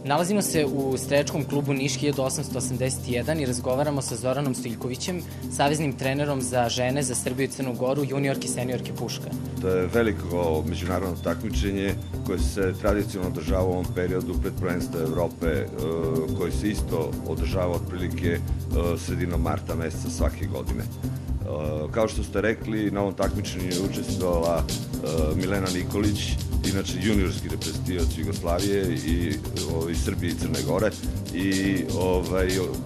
Nalazimo se u streljačkom klubu Niš 1881 i razgovaramo sa Zoranom Stojiljkovićem, saveznim trenerom za žene za Srbiju i Crnu Goru, juniorke i seniorke Puška. To je veliko međunarodno takmičenje koje se tradicionalno održava u ovom periodu pred prvenstva Evrope, koji se isto održava otprilike sredinom marta meseca svake godine. Kao što ste rekli, na ovom takmičenju je učestvovala Milena Nikolić, inače juniorski reprezentativac Jugoslavije i Srbije i Crne Gore, i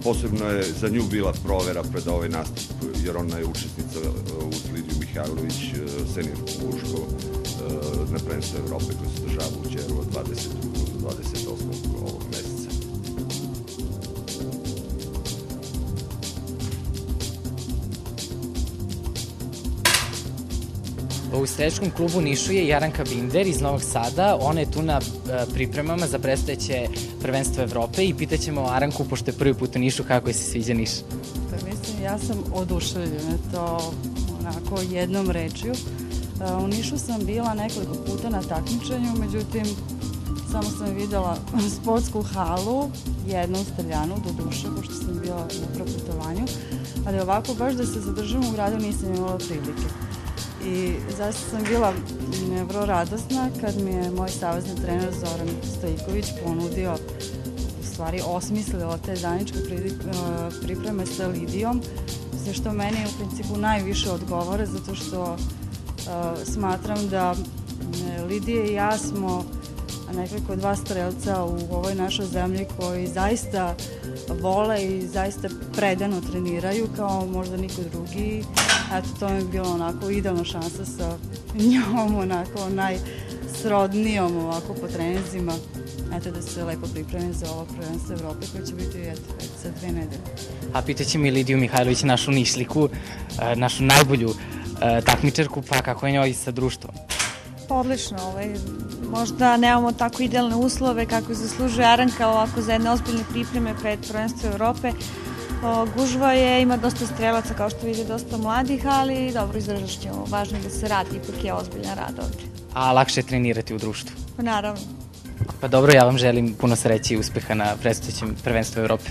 posebno je za nju bila provera pred ovaj nastup, jer ona je učesnica uz Lidiju Mihajlović, senior Puško, na prvenstvu Evrope koje se održava u Đeru od 20. do 28. ovog meseca. U streljačkom klubu Nišu je Jaranka Binder iz Novog Sada. Ona je tu na pripremama za predstojeće prvenstvo Evrope i pitaćemo Aranku, pošto je prvi put u Nišu, kako je se sviđa Niš? Pa mislim, ja sam oduševljena, to onako jednom rečju. U Nišu sam bila nekoliko puta na takmičenju, međutim, samo sam videla sportsku halu, jednu u Stavljanu, do duše, pošto sam bila na proputovanju, ali ovako baš da se zadržam u gradu nisam imala prilike. I zašto sam bila vrlo radosna kad mi je moj savezni trener Zoran Stojiljković ponudio, u stvari osmislio te zajedničke pripreme sa Lidijom, sve što meni u principu najviše odgovara, zato što smatram da Lidija i ja smo nekako dva strelca u ovoj našoj zemlji koji zaista vole i zaista predano treniraju kao možda niko drugi. Eto, to mi je bilo onako idealna šansa sa njom, onako najsrodnijom ovako po treninzima. Eto, da se lepo pripremim za ovo prvenstvo Evrope koje će biti za 2 nedelje. A pitaćemo i Lidiju Mihajlović, našu Nišliku, našu najbolju takmičarku, pa kako je njoj sa društvom? Odlično, možda nemamo tako idealne uslove kako zaslužuje Aranka ovako za jedne ozbiljne pripreme pred prvenstvo Evrope. Gužva je, ima dosta strelaca, kao što vidite, dosta mladih, ali dobro, izdržat ćemo. Važno je da se radi, ipak je ozbiljan rad ovdje. A lakše je trenirati u društvu? Pa naravno. Pa dobro, ja vam želim puno sreće i uspeha na predstojećem prvenstvu Evrope.